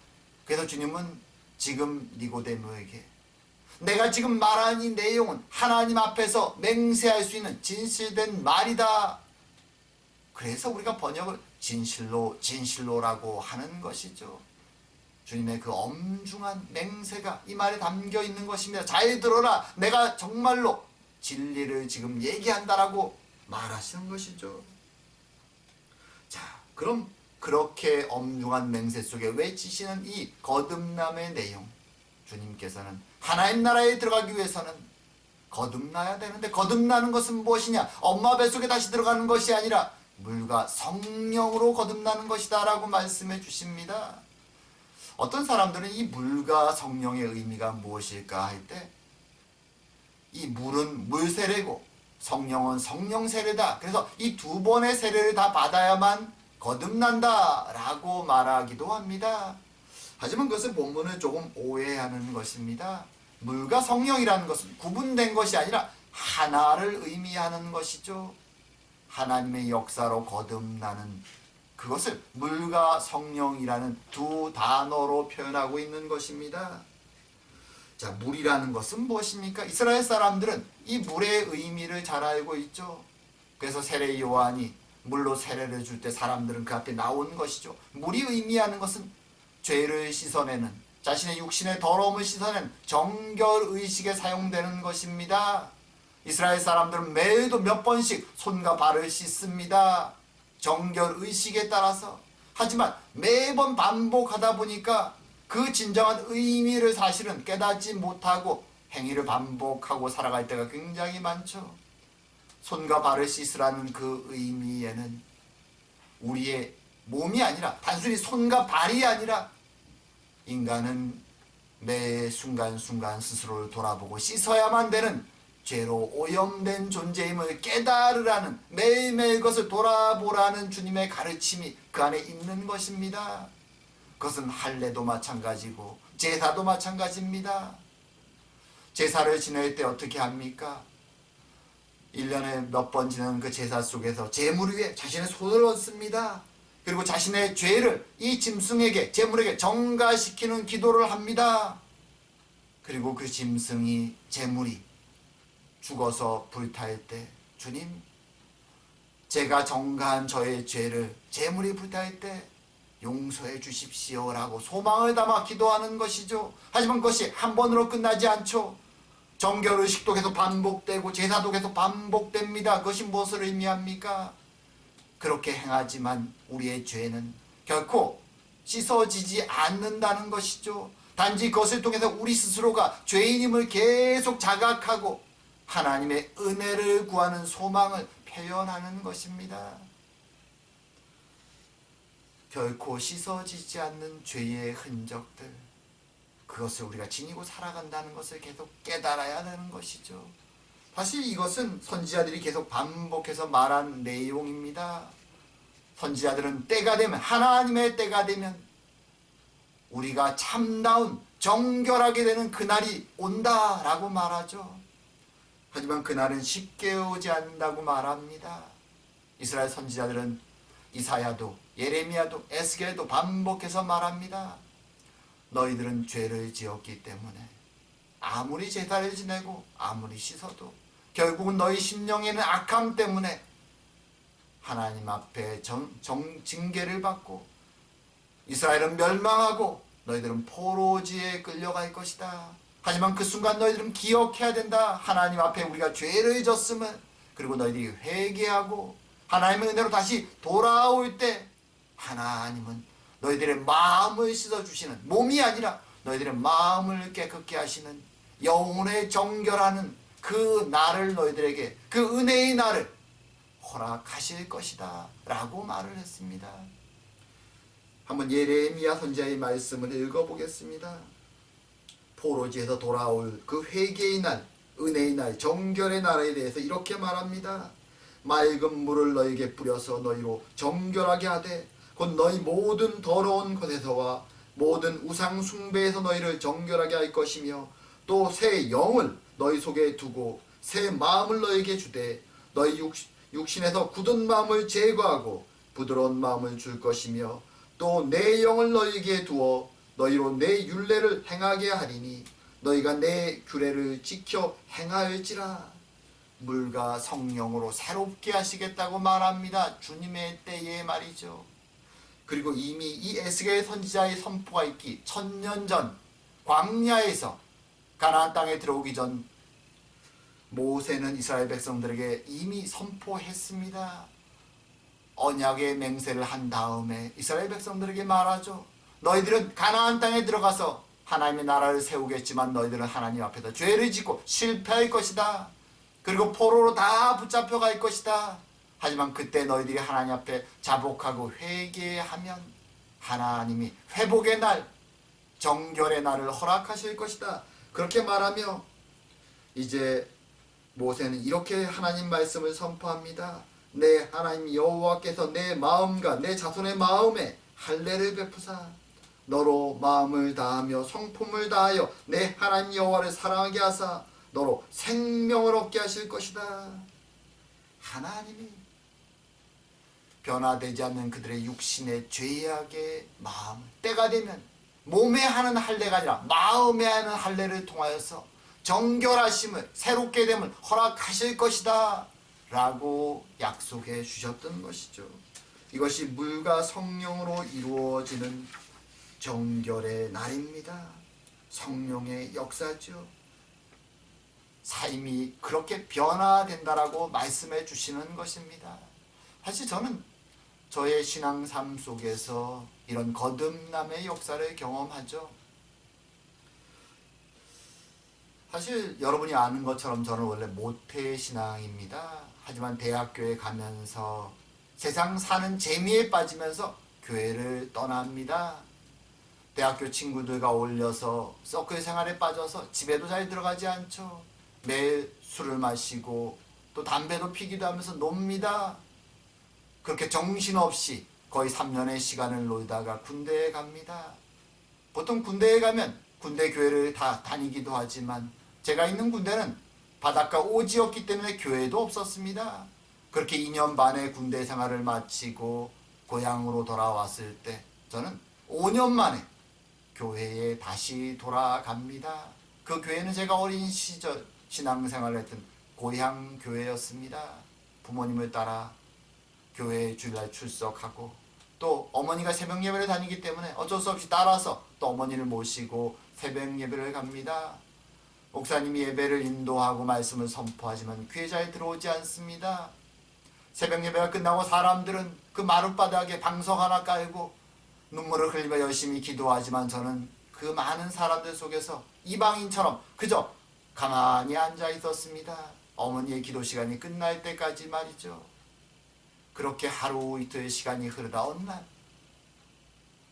A: 그래서 주님은 지금 니고데모에게 내가 지금 말한 이 내용은 하나님 앞에서 맹세할 수 있는 진실된 말이다. 그래서 우리가 번역을 진실로 진실로라고 하는 것이죠. 주님의 그 엄중한 맹세가 이 말에 담겨 있는 것입니다. 잘 들어라. 내가 정말로 진리를 지금 얘기한다라고 말하시는 것이죠. 자, 그럼 그렇게 엄중한 맹세 속에 외치시는 이 거듭남의 내용, 주님께서는 하나님 나라에 들어가기 위해서는 거듭나야 되는데, 거듭나는 것은 무엇이냐? 엄마 뱃속에 다시 들어가는 것이 아니라 물과 성령으로 거듭나는 것이다 라고 말씀해 주십니다. 어떤 사람들은 이 물과 성령의 의미가 무엇일까 할 때, 이 물은 물 세례고 성령은 성령 세례다. 그래서 이 두 번의 세례를 다 받아야만 거듭난다 라고 말하기도 합니다. 하지만 그것은 본문을 조금 오해하는 것입니다. 물과 성령이라는 것은 구분된 것이 아니라 하나를 의미하는 것이죠. 하나님의 역사로 거듭나는 그것을 물과 성령이라는 두 단어로 표현하고 있는 것입니다. 자, 물이라는 것은 무엇입니까? 이스라엘 사람들은 이 물의 의미를 잘 알고 있죠. 그래서 세례 요한이 물로 세례를 줄 때 사람들은 그 앞에 나온 것이죠. 물이 의미하는 것은 죄를 씻어내는, 자신의 육신의 더러움을 씻어낸 정결의식에 사용되는 것입니다. 이스라엘 사람들은 매일도 몇 번씩 손과 발을 씻습니다. 정결의식에 따라서. 하지만 매번 반복하다 보니까 그 진정한 의미를 사실은 깨닫지 못하고 행위를 반복하고 살아갈 때가 굉장히 많죠. 손과 발을 씻으라는 그 의미에는 우리의 몸이 아니라, 단순히 손과 발이 아니라 인간은 매 순간순간 스스로를 돌아보고 씻어야만 되는 죄로 오염된 존재임을 깨달으라는, 매일매일 것을 돌아보라는 주님의 가르침이 그 안에 있는 것입니다. 그것은 할례도 마찬가지고 제사도 마찬가지입니다. 제사를 지낼 때 어떻게 합니까? 1년에 몇 번 지내는 그 제사 속에서 제물 위에 자신의 손을 얹습니다. 그리고 자신의 죄를 이 짐승에게, 제물에게 정가시키는 기도를 합니다. 그리고 그 짐승이, 제물이 죽어서 불탈 때, 주님, 제가 정가한 저의 죄를 제물이 불탈 때 용서해 주십시오라고 소망을 담아 기도하는 것이죠. 하지만 그것이 한 번으로 끝나지 않죠. 정결의식도 계속 반복되고 제사도 계속 반복됩니다. 그것이 무엇을 의미합니까? 그렇게 행하지만 우리의 죄는 결코 씻어지지 않는다는 것이죠. 단지 그것을 통해서 우리 스스로가 죄인임을 계속 자각하고 하나님의 은혜를 구하는 소망을 표현하는 것입니다. 결코 씻어지지 않는 죄의 흔적들, 그것을 우리가 지니고 살아간다는 것을 계속 깨달아야 되는 것이죠. 사실 이것은 선지자들이 계속 반복해서 말한 내용입니다. 선지자들은 때가 되면, 하나님의 때가 되면 우리가 참다운 정결하게 되는 그날이 온다라고 말하죠. 하지만 그날은 쉽게 오지 않는다고 말합니다. 이스라엘 선지자들은 이사야도, 예레미야도, 에스겔도 반복해서 말합니다. 너희들은 죄를 지었기 때문에 아무리 제사를 지내고 아무리 씻어도 결국은 너희 심령에는 악함 때문에 하나님 앞에 징계를 받고 이스라엘은 멸망하고 너희들은 포로지에 끌려갈 것이다. 하지만 그 순간 너희들은 기억해야 된다. 하나님 앞에 우리가 죄를 졌음을, 그리고 너희들이 회개하고 하나님의 은혜로 다시 돌아올 때 하나님은 너희들의 마음을 씻어주시는, 몸이 아니라 너희들의 마음을 깨끗게 하시는, 영혼의 정결하는 그 날을 너희들에게, 그 은혜의 날을 허락하실 것이다 라고 말을 했습니다. 한번 예레미야 선지자의 말씀을 읽어보겠습니다. 포로지에서 돌아올 그 회개의 날, 은혜의 날, 정결의 날에 대해서 이렇게 말합니다. 맑은 물을 너희에게 뿌려서 너희로 정결하게 하되 곧 너희 모든 더러운 것에서와 모든 우상 숭배에서 너희를 정결하게 할 것이며, 또 새 영을 너희 속에 두고 새 마음을 너희에게 주되 너희 육신에서 굳은 마음을 제거하고 부드러운 마음을 줄 것이며, 또 내 영을 너희에게 두어 너희로 내 율례를 행하게 하리니 너희가 내 규례를 지켜 행하일지라. 물과 성령으로 새롭게 하시겠다고 말합니다. 주님의 때에 말이죠. 그리고 이미 이 에스겔 선지자의 선포가 있기 1000년 전 광야에서 가나안 땅에 들어오기 전 모세는 이스라엘 백성들에게 이미 선포했습니다. 언약의 맹세를 한 다음에 이스라엘 백성들에게 말하죠. 너희들은 가나안 땅에 들어가서 하나님의 나라를 세우겠지만 너희들은 하나님 앞에서 죄를 짓고 실패할 것이다. 그리고 포로로 다 붙잡혀갈 것이다. 하지만 그때 너희들이 하나님 앞에 자복하고 회개하면 하나님이 회복의 날, 정결의 날을 허락하실 것이다. 그렇게 말하며 이제 모세는 이렇게 하나님 말씀을 선포합니다. 내 하나님 여호와께서 내 마음과 내 자손의 마음에 할례를 베푸사 너로 마음을 다하며 성품을 다하여 내 하나님 여호와를 사랑하게 하사 너로 생명을 얻게 하실 것이다. 하나님이 변화되지 않는 그들의 육신의 죄악의 마음, 때가 되면 몸에 하는 할례가 아니라 마음에 하는 할례를 통하여서 정결하심을, 새롭게 됨을 허락하실 것이다 라고 약속해 주셨던 것이죠. 이것이 물과 성령으로 이루어지는 정결의 날입니다. 성령의 역사죠. 삶이 그렇게 변화된다라고 말씀해 주시는 것입니다. 사실 저는 저의 신앙 삶 속에서 이런 거듭남의 역사를 경험하죠. 사실 여러분이 아는 것처럼 저는 원래 모태신앙입니다. 하지만 대학교에 가면서 세상 사는 재미에 빠지면서 교회를 떠납니다. 대학교 친구들과 어울려서 서클 생활에 빠져서 집에도 잘 들어가지 않죠. 매일 술을 마시고 또 담배도 피기도 하면서 놉니다. 그렇게 정신없이 거의 3년의 시간을 놀다가 군대에 갑니다. 보통 군대에 가면 군대 교회를 다 다니기도 하지만 제가 있는 군대는 바닷가 오지였기 때문에 교회도 없었습니다. 그렇게 2년 반의 군대 생활을 마치고 고향으로 돌아왔을 때 저는 5년 만에 교회에 다시 돌아갑니다. 그 교회는 제가 어린 시절 신앙생활을 했던 고향 교회였습니다. 부모님을 따라 교회에 주일날 출석하고 또 어머니가 새벽 예배를 다니기 때문에 어쩔 수 없이 따라서 또 어머니를 모시고 새벽 예배를 갑니다. 목사님이 예배를 인도하고 말씀을 선포하지만 귀에 잘 들어오지 않습니다. 새벽 예배가 끝나고 사람들은 그 마룻바닥에 방석 하나 깔고 눈물을 흘리며 열심히 기도하지만 저는 그 많은 사람들 속에서 이방인처럼 그저 가만히 앉아 있었습니다. 어머니의 기도 시간이 끝날 때까지 말이죠. 그렇게 하루 이틀 시간이 흐르다 어느 날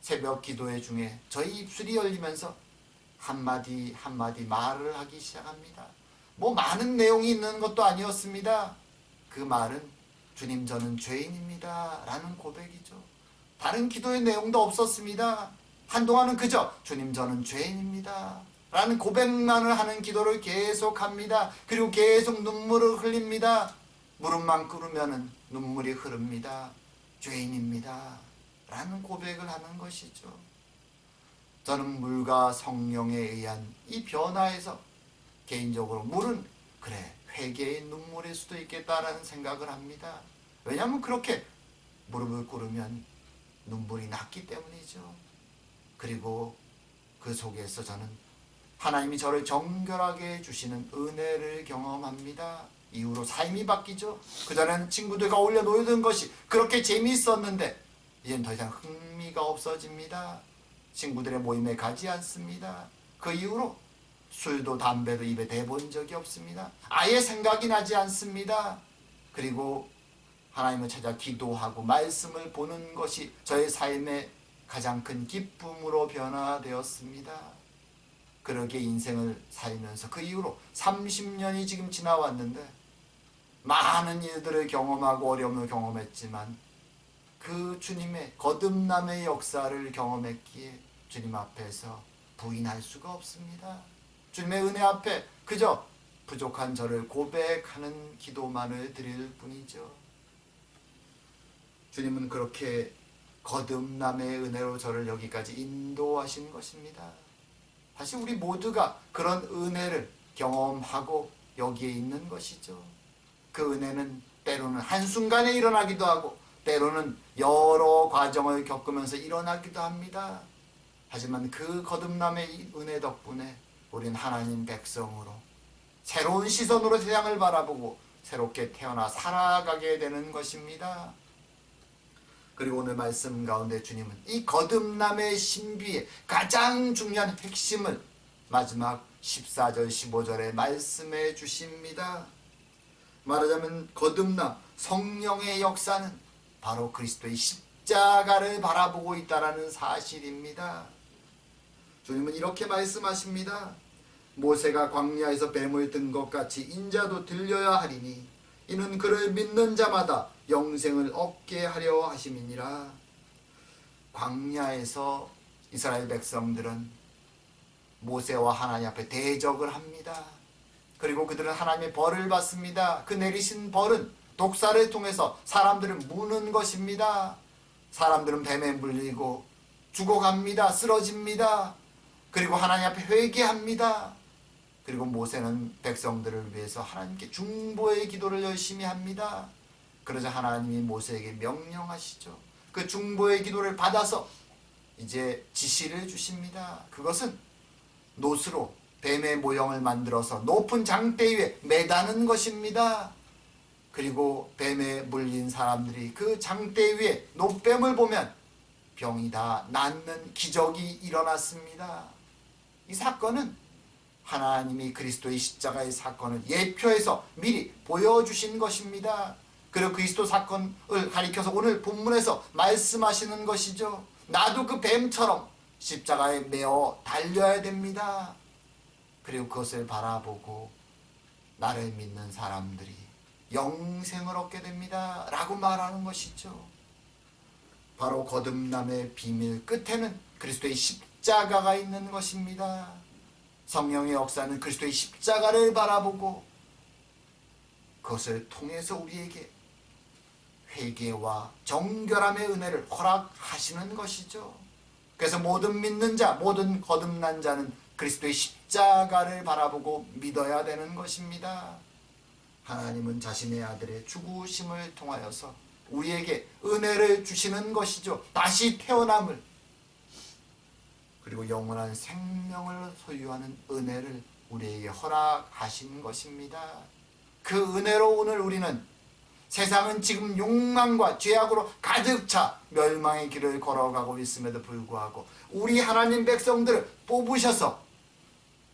A: 새벽 기도회 중에 저희 입술이 열리면서 한마디 한마디 말을 하기 시작합니다. 뭐 많은 내용이 있는 것도 아니었습니다. 그 말은 주님 저는 죄인입니다 라는 고백이죠. 다른 기도의 내용도 없었습니다. 한동안은 그저 주님 저는 죄인입니다 라는 고백만을 하는 기도를 계속합니다. 그리고 계속 눈물을 흘립니다. 무릎만 꿇으면 눈물이 흐릅니다. 죄인입니다 라는 고백을 하는 것이죠. 저는 물과 성령에 의한 이 변화에서 개인적으로 물은 그래 회개의 눈물일 수도 있겠다라는 생각을 합니다. 왜냐하면 그렇게 무릎을 꿇으면 눈물이 났기 때문이죠. 그리고 그 속에서 저는 하나님이 저를 정결하게 해주시는 은혜를 경험합니다. 이후로 삶이 바뀌죠. 그전에는 친구들과 어울려 놀던 것이 그렇게 재미있었는데 이젠 더 이상 흥미가 없어집니다. 친구들의 모임에 가지 않습니다. 그 이후로 술도 담배도 입에 대본 적이 없습니다. 아예 생각이 나지 않습니다. 그리고 하나님을 찾아 기도하고 말씀을 보는 것이 저의 삶의 가장 큰 기쁨으로 변화되었습니다. 그렇게 인생을 살면서 그 이후로 30년이 지금 지나왔는데 많은 일들을 경험하고 어려움을 경험했지만 그 주님의 거듭남의 역사를 경험했기에 주님 앞에서 부인할 수가 없습니다. 주님의 은혜 앞에 그저 부족한 저를 고백하는 기도만을 드릴 뿐이죠. 주님은 그렇게 거듭남의 은혜로 저를 여기까지 인도하신 것입니다. 사실 우리 모두가 그런 은혜를 경험하고 여기에 있는 것이죠. 그 은혜는 때로는 한순간에 일어나기도 하고 때로는 여러 과정을 겪으면서 일어나기도 합니다. 하지만 그 거듭남의 은혜 덕분에 우린 하나님 백성으로 새로운 시선으로 세상을 바라보고 새롭게 태어나 살아가게 되는 것입니다. 그리고 오늘 말씀 가운데 주님은 이 거듭남의 신비의 가장 중요한 핵심을 마지막 14절 15절에 말씀해 주십니다. 말하자면 거듭남, 성령의 역사는 바로 그리스도의 십자가를 바라보고 있다는 사실입니다. 주님은 이렇게 말씀하십니다. 모세가 광야에서 뱀을 든 것 같이 인자도 들려야 하리니 이는 그를 믿는 자마다 영생을 얻게 하려 하심이니라. 광야에서 이스라엘 백성들은 모세와 하나님 앞에 대적을 합니다. 그리고 그들은 하나님의 벌을 받습니다. 그 내리신 벌은 독사를 통해서 사람들을 무는 것입니다. 사람들은 뱀에 물리고 죽어갑니다. 쓰러집니다. 그리고 하나님 앞에 회개합니다. 그리고 모세는 백성들을 위해서 하나님께 중보의 기도를 열심히 합니다. 그러자 하나님이 모세에게 명령하시죠. 그 중보의 기도를 받아서 이제 지시를 주십니다. 그것은 놋으로 뱀의 모형을 만들어서 높은 장대 위에 매다는 것입니다. 그리고 뱀에 물린 사람들이 그 장대 위에 놋뱀을 보면 병이 다 낫는 기적이 일어났습니다. 이 사건은 하나님이 그리스도의 십자가의 사건을 예표해서 미리 보여주신 것입니다. 그리고 그리스도 사건을 가리켜서 오늘 본문에서 말씀하시는 것이죠. 나도 그 뱀처럼 십자가에 매어 달려야 됩니다. 그리고 그것을 바라보고 나를 믿는 사람들이 영생을 얻게 됩니다. 라고 말하는 것이죠. 바로 거듭남의 비밀 끝에는 그리스도의 십자가가 있는 것입니다. 성령의 역사는 그리스도의 십자가를 바라보고 그것을 통해서 우리에게 회개와 정결함의 은혜를 허락하시는 것이죠. 그래서 모든 믿는 자, 모든 거듭난 자는 그리스도의 십자가를 바라보고 믿어야 되는 것입니다. 하나님은 자신의 아들의 죽으심을 통하여서 우리에게 은혜를 주시는 것이죠. 다시 태어남을, 그리고 영원한 생명을 소유하는 은혜를 우리에게 허락하신 것입니다. 그 은혜로 오늘 우리는 세상은 지금 욕망과 죄악으로 가득 차 멸망의 길을 걸어가고 있음에도 불구하고 우리 하나님 백성들을 뽑으셔서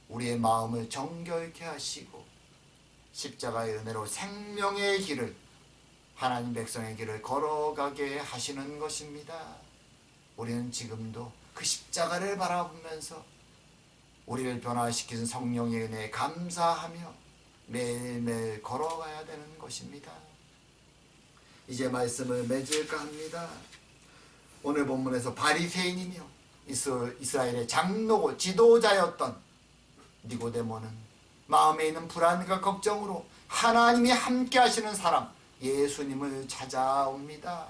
A: 우리의 마음을 정결케 하시고 십자가의 은혜로 생명의 길을, 하나님 백성의 길을 걸어가게 하시는 것입니다. 우리는 지금도 그 십자가를 바라보면서 우리를 변화시키는 성령의 은혜에 감사하며 매일매일 걸어가야 되는 것입니다. 이제 말씀을 맺을까 합니다. 오늘 본문에서 바리새인이며 이스라엘의 장로고 지도자였던 니고데모는 마음에 있는 불안과 걱정으로 하나님이 함께 하시는 사람 예수님을 찾아옵니다.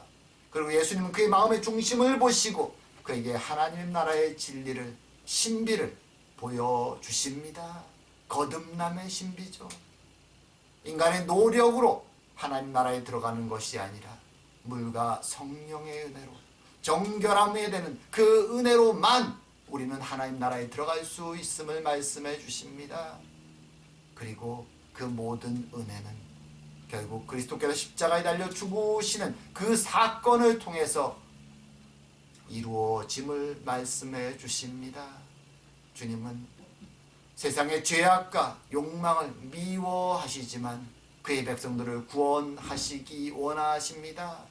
A: 그리고 예수님은 그의 마음의 중심을 보시고 그에게 하나님 나라의 진리를, 신비를 보여주십니다. 거듭남의 신비죠. 인간의 노력으로 하나님 나라에 들어가는 것이 아니라 물과 성령의 은혜로 정결함에 되는 그 은혜로만 우리는 하나님 나라에 들어갈 수 있음을 말씀해 주십니다. 그리고 그 모든 은혜는 결국 그리스도께서 십자가에 달려 죽으시는 그 사건을 통해서 이루어짐을 말씀해 주십니다. 주님은 세상의 죄악과 욕망을 미워하시지만 그의 백성들을 구원하시기 원하십니다.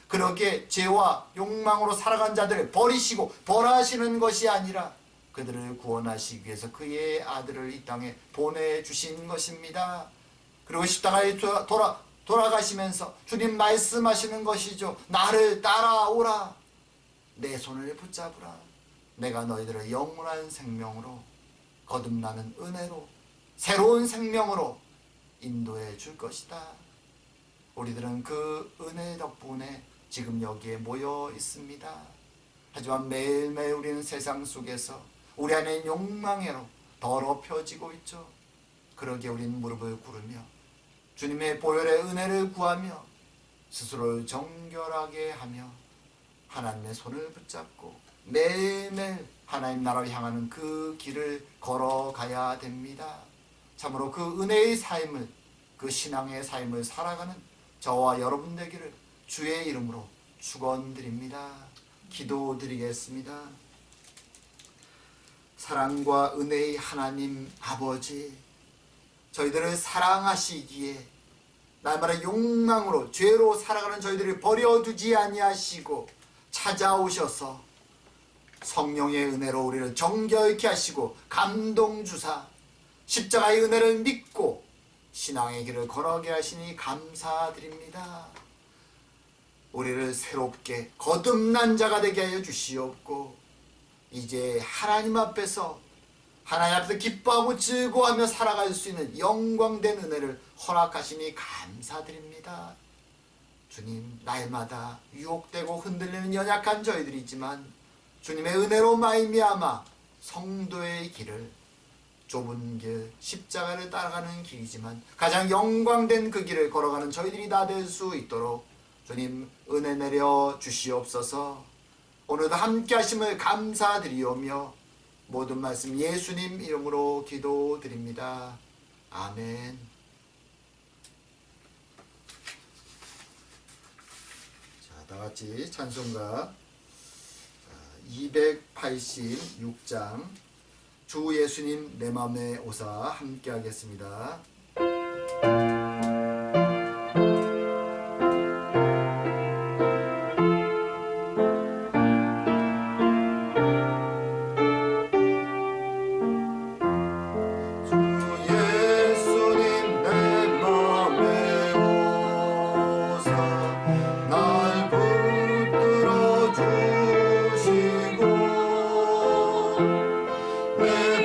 A: 그렇게 죄와 욕망으로 살아간 자들을 버리시고 벌하시는 것이 아니라 그들을 구원하시기 위해서 그의 아들을 이 땅에 보내주신 것입니다. 그리고 십자가에 돌아가시면서 주님 말씀하시는 것이죠. 나를 따라오라. 내 손을 붙잡으라. 내가 너희들을 영원한 생명으로, 거듭나는 은혜로, 새로운 생명으로 인도해 줄 것이다. 우리들은 그 은혜 덕분에 지금 여기에 모여 있습니다. 하지만 매일매일 우리는 세상 속에서 우리 안에 욕망으로 더럽혀지고 있죠. 그러기에 우리는 무릎을 꿇으며 주님의 보혈의 은혜를 구하며 스스로를 정결하게 하며 하나님의 손을 붙잡고 매일매일 하나님 나라로 향하는 그 길을 걸어가야 됩니다. 참으로 그 은혜의 삶을, 그 신앙의 삶을 살아가는 저와 여러분 되기를 주의 이름으로 축원드립니다. 기도드리겠습니다. 사랑과 은혜의 하나님 아버지, 저희들을 사랑하시기에 날마다 욕망으로 죄로 살아가는 저희들을 버려두지 아니하시고 찾아오셔서 성령의 은혜로 우리를 정결케 하시고 감동 주사 십자가의 은혜를 믿고 신앙의 길을 걸어가게 하시니 감사드립니다. 우리를 새롭게 거듭난 자가 되게 하여 주시옵고 이제 하나님 앞에서 기뻐하고 즐거워하며 살아갈 수 있는 영광된 은혜를 허락하시니 감사드립니다. 주님, 날마다 유혹되고 흔들리는 연약한 저희들이지만 주님의 은혜로 말미암아 성도의 길을, 좁은 길, 십자가를 따라가는 길이지만 가장 영광된 그 길을 걸어가는 저희들이 다 될 수 있도록 주님 은혜 내려 주시옵소서. 오늘도 함께 하심을 감사드리오며 모든 말씀 예수님 이름으로 기도드립니다. 아멘. 자, 다같이 찬송가 286장 주 예수님 내 맘에 오사 함께 하겠습니다.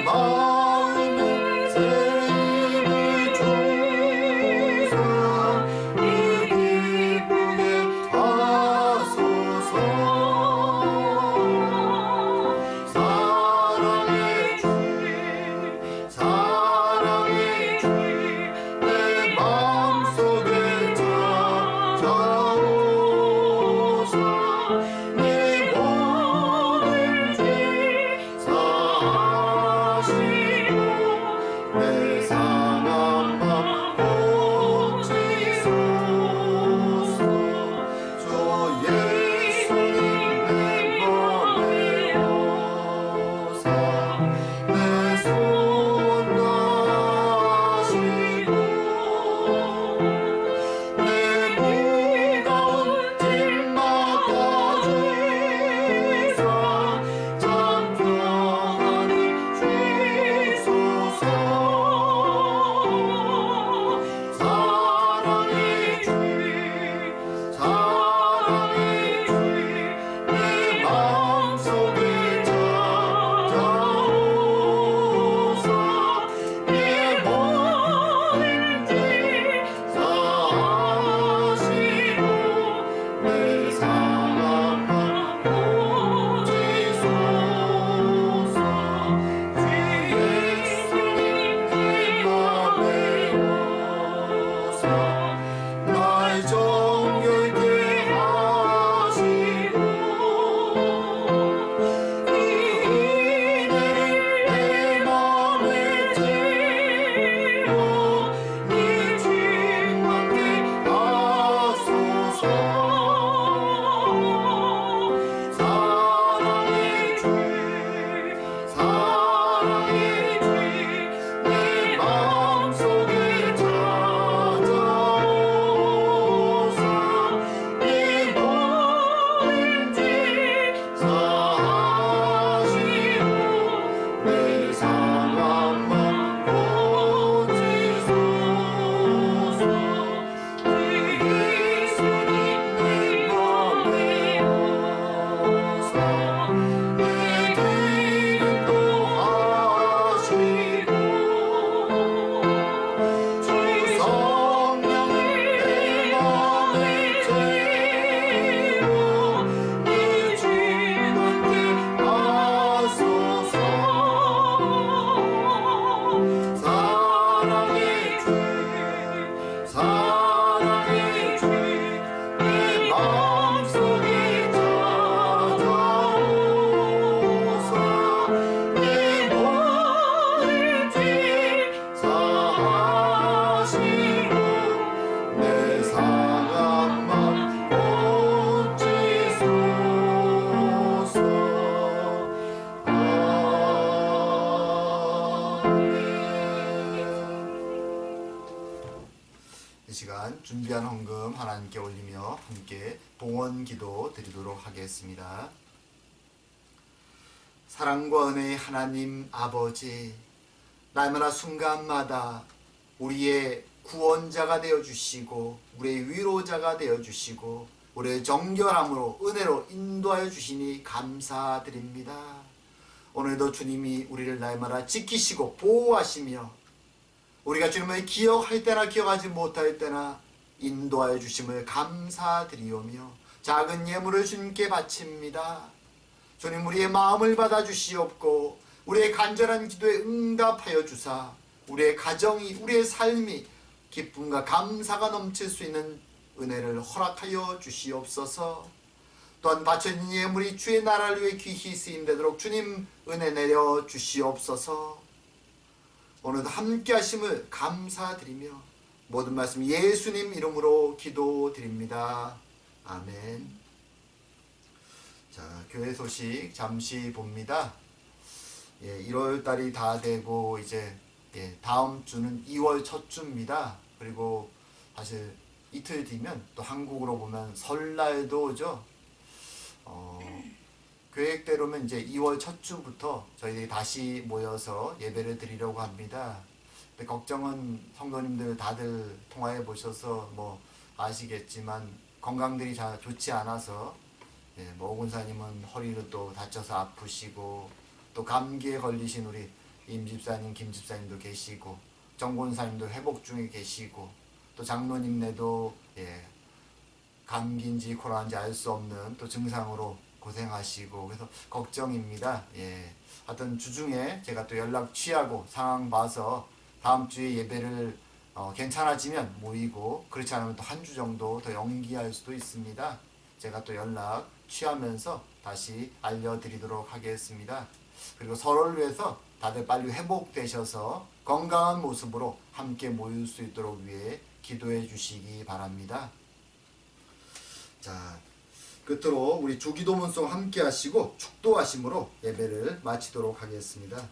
C: 마음에 새 힘을
A: 준비한 헌금 하나님께 올리며 함께 봉헌 기도 드리도록 하겠습니다. 사랑과 은혜의 하나님 아버지, 날마다 순간마다 우리의 구원자가 되어주시고 우리의 위로자가 되어주시고 우리의 정결함으로 은혜로 인도하여 주시니 감사드립니다. 오늘도 주님이 우리를 날마다 지키시고 보호하시며 우리가 주님을 기억할 때나 기억하지 못할 때나 인도하여 주심을 감사드리오며 작은 예물을 주님께 바칩니다. 주님, 우리의 마음을 받아주시옵고 우리의 간절한 기도에 응답하여 주사 우리의 가정이, 우리의 삶이 기쁨과 감사가 넘칠 수 있는 은혜를 허락하여 주시옵소서. 또한 바쳐진 예물이 주의 나라를 위해 귀히 쓰임되도록 주님 은혜 내려 주시옵소서. 오늘도 함께 하심을 감사드리며 모든 말씀 예수님 이름으로 기도드립니다. 아멘. 자, 교회 소식 잠시 봅니다. 1월 달이 다 되고 이제 다음 주는 2월 첫 주입니다. 그리고 사실 이틀 뒤면 또 한국으로 보면 설날도 오죠. 계획대로면 이제 2월 첫 주부터 저희들이 다시 모여서 예배를 드리려고 합니다. 근데 걱정은 성도님들 다들 통화해 보셔서 뭐 아시겠지만 건강들이 잘 좋지 않아서 뭐 오군사님은 허리를 또 다쳐서 아프시고 또 감기에 걸리신 우리 임집사님, 김집사님도 계시고 정권사님도 회복 중에 계시고 또 장로님네도 감기인지 코로나인지 알 수 없는 또 증상으로 고생하시고 그래서 걱정입니다. 하여튼 주중에 제가 또 연락 취하고 상황 봐서 다음 주에 예배를 괜찮아지면 모이고 그렇지 않으면 또 한 주 정도 더 연기할 수도 있습니다. 제가 또 연락 취하면서 다시 알려드리도록 하겠습니다. 그리고 서로를 위해서 다들 빨리 회복되셔서 건강한 모습으로 함께 모일 수 있도록 위해 기도해 주시기 바랍니다. 자, 끝으로 우리 주기도문송 함께 하시고 축도하심으로 예배를 마치도록 하겠습니다.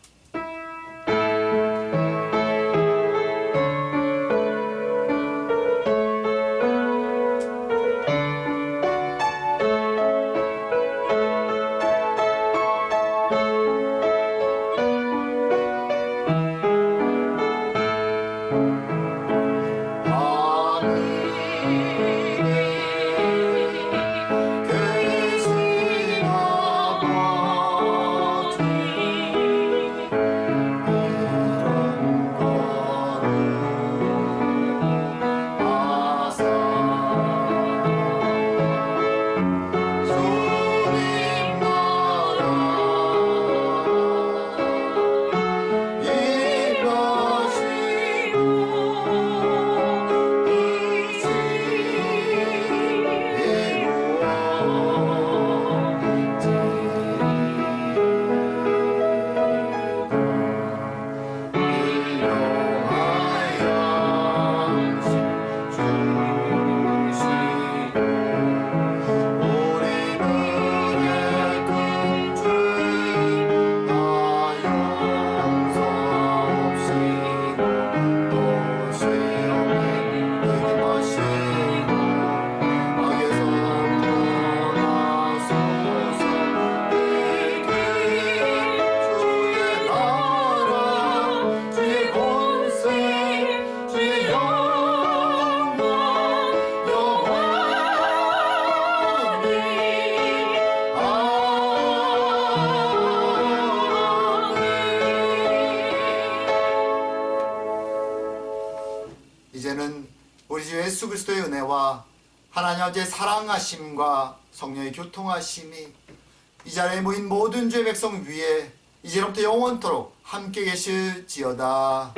A: 이제는 우리 주 예수 그리스도의 은혜와 하나님 아버지의 사랑하심과 성령의 교통하심이 이 자리에 모인 모든 주의 백성 위에 이제로부터 영원토록 함께 계실지어다.